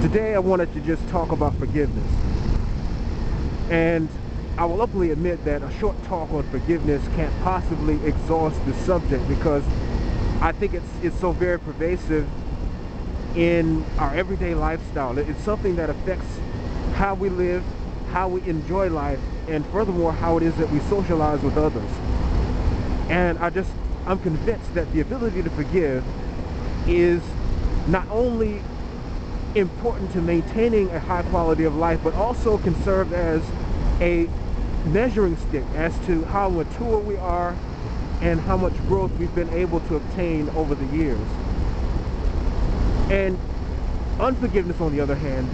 Today I wanted to just talk about forgiveness. And I will openly admit that a short talk on forgiveness can't possibly exhaust the subject, because I think it's so very pervasive in our everyday lifestyle. It's something that affects how we live, how we enjoy life, and furthermore, how it is that we socialize with others. And I'm convinced that the ability to forgive is not only important to maintaining a high quality of life, but also can serve as a measuring stick as to how mature we are and how much growth we've been able to obtain over the years. And unforgiveness, on the other hand,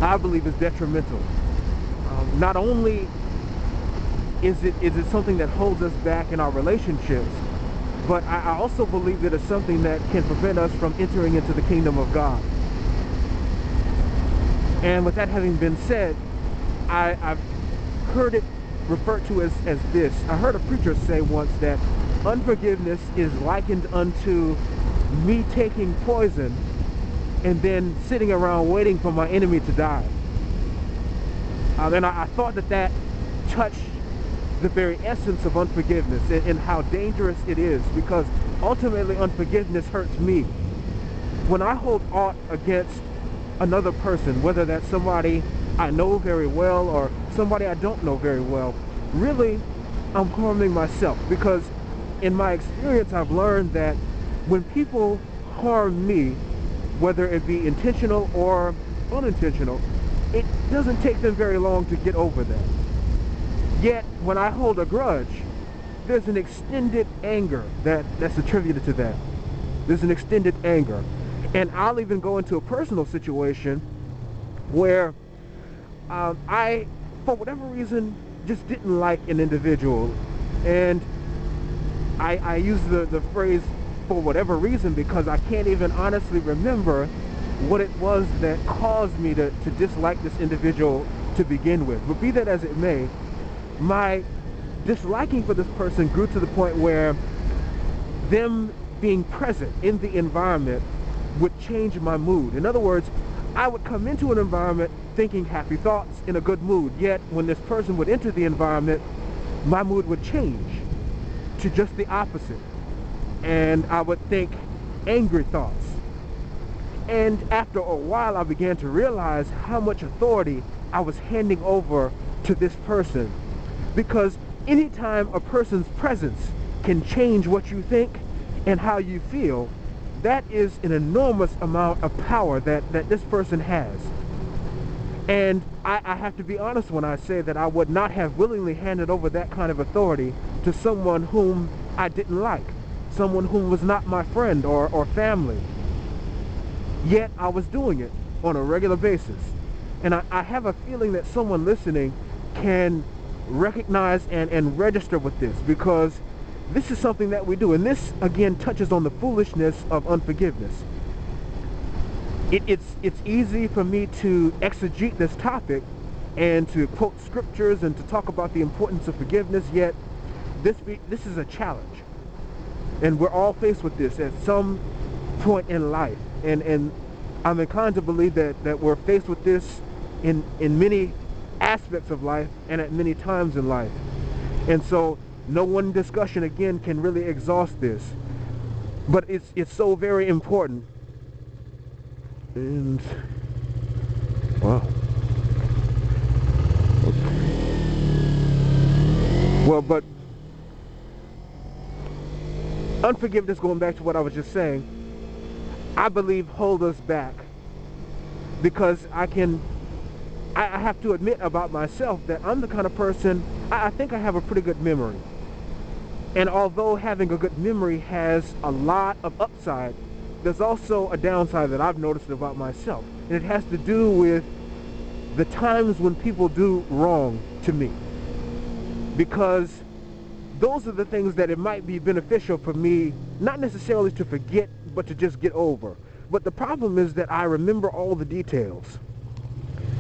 I believe is detrimental. Not only is it something that holds us back in our relationships, but I also believe that it's something that can prevent us from entering into the kingdom of God. And with that having been said, I've heard it referred to as this. I heard a preacher say once that unforgiveness is likened unto me taking poison and then sitting around waiting for my enemy to die. And I thought that touched the very essence of unforgiveness and how dangerous it is, because ultimately unforgiveness hurts me. When I hold aught against another person, whether that's somebody I know very well or somebody I don't know very well, really I'm harming myself, because in my experience I've learned that when people harm me, whether it be intentional or unintentional, it doesn't take them very long to get over that. Yet when I hold a grudge, there's an extended anger that's attributed to that. There's an extended anger. And I'll even go into a personal situation where I, for whatever reason, just didn't like an individual. And I use the phrase for whatever reason because I can't even honestly remember what it was that caused me to dislike this individual to begin with. But be that as it may, my disliking for this person grew to the point where them being present in the environment would change my mood. In other words, I would come into an environment thinking happy thoughts, in a good mood, yet when this person would enter the environment, my mood would change to just the opposite, and I would think angry thoughts. And after a while I began to realize how much authority I was handing over to this person, because anytime a person's presence can change what you think and how you feel, that is an enormous amount of power that this person has. And I have to be honest when I say that I would not have willingly handed over that kind of authority to someone whom I didn't like, someone whom was not my friend or family. Yet I was doing it on a regular basis. And I have a feeling that someone listening can recognize and register with this, because this is something that we do, and this again touches on the foolishness of unforgiveness. It's easy for me to exegete this topic and to quote scriptures and to talk about the importance of forgiveness, yet this is a challenge, and we're all faced with this at some point in life, and I'm inclined to believe that we're faced with this in many aspects of life and at many times in life. And so no one discussion again can really exhaust this, but it's so very important. And wow, okay. Well, but unforgiveness, going back to what I was just saying, I believe hold us back, because I have to admit about myself that I'm the kind of person, I think I have a pretty good memory. And although having a good memory has a lot of upside, there's also a downside that I've noticed about myself. And it has to do with the times when people do wrong to me. Because those are the things that it might be beneficial for me, not necessarily to forget, but to just get over. But the problem is that I remember all the details.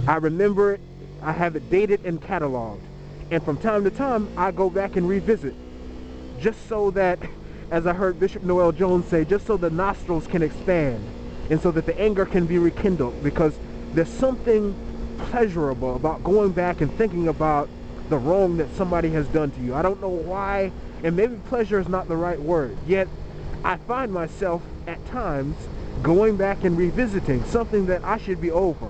I remember it, I have it dated and cataloged. And from time to time, I go back and revisit, just so that, as I heard Bishop Noel Jones say, just so the nostrils can expand. and so that the anger can be rekindled, because there's something pleasurable about going back and thinking about the wrong that somebody has done to you. I don't know why, and maybe pleasure is not the right word, yet I find myself at times going back and revisiting something that I should be over.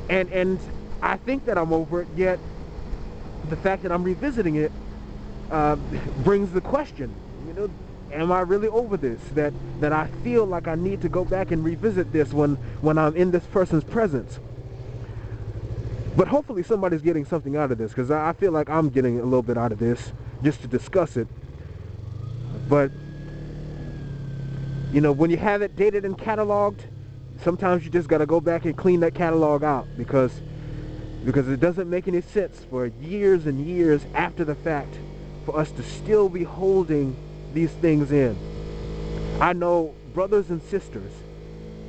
And I think that I'm over it, yet the fact that I'm revisiting it brings the question, am I really over this? That I feel like I need to go back and revisit this when I'm in this person's presence. But hopefully somebody's getting something out of this, because I feel like I'm getting a little bit out of this just to discuss it. But when you have it dated and cataloged, sometimes you just got to go back and clean that catalog out, because it doesn't make any sense for years and years after the fact for us to still be holding these things in. I know brothers and sisters,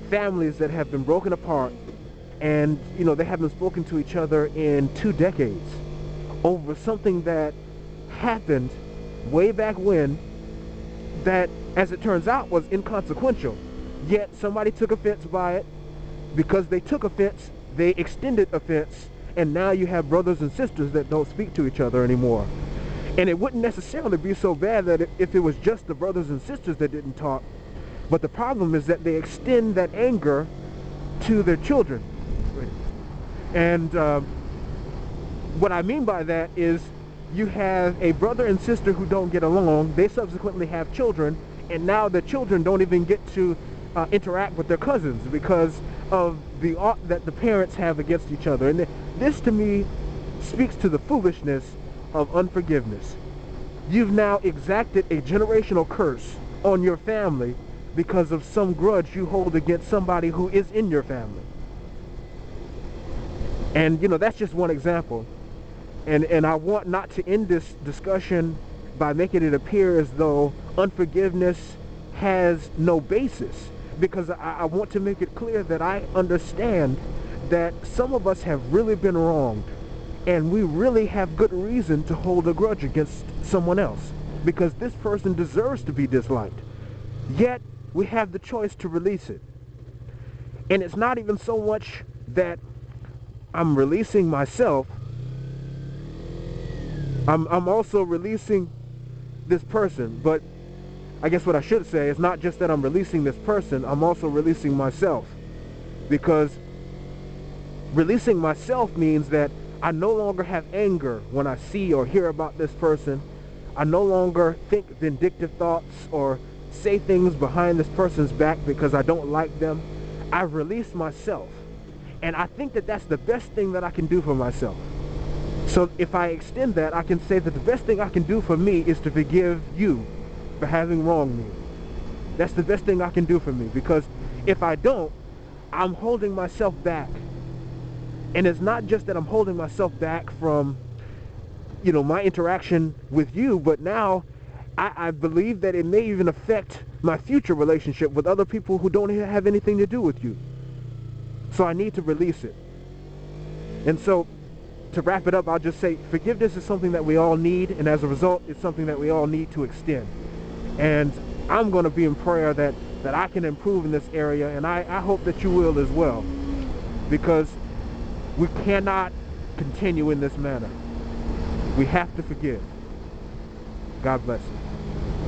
families that have been broken apart, and they haven't spoken to each other in 2 decades over something that happened way back when, that, as it turns out, was inconsequential. Yet somebody took offense by it. Because they took offense, they extended offense, and now you have brothers and sisters that don't speak to each other anymore. And it wouldn't necessarily be so bad that if it was just the brothers and sisters that didn't talk, but the problem is that they extend that anger to their children. And what I mean by that is, you have a brother and sister who don't get along, they subsequently have children, and now the children don't even get to interact with their cousins because of the ought that the parents have against each other. And this, to me, speaks to the foolishness of unforgiveness. You've now exacted a generational curse on your family because of some grudge you hold against somebody who is in your family. And that's just one example. And I want not to end this discussion by making it appear as though unforgiveness has no basis, because I want to make it clear that I understand that some of us have really been wronged, and we really have good reason to hold a grudge against someone else, because this person deserves to be disliked. Yet we have the choice to release it. And it's not even so much that I'm releasing myself, I'm also releasing this person. But I guess what I should say is not just that I'm releasing this person, I'm also releasing myself. Because releasing myself means that I no longer have anger when I see or hear about this person. I no longer think vindictive thoughts or say things behind this person's back because I don't like them. I've released myself. And I think that that's the best thing that I can do for myself. So if I extend that, I can say that the best thing I can do for me is to forgive you for having wronged me. That's the best thing I can do for me, because if I don't, I'm holding myself back. And it's not just that I'm holding myself back from, my interaction with you, but now I believe that it may even affect my future relationship with other people who don't have anything to do with you. So I need to release it. And so, to wrap it up, I'll just say forgiveness is something that we all need, and as a result, it's something that we all need to extend. And I'm going to be in prayer that I can improve in this area, and I hope that you will as well, because we cannot continue in this manner. We have to forgive. God bless you.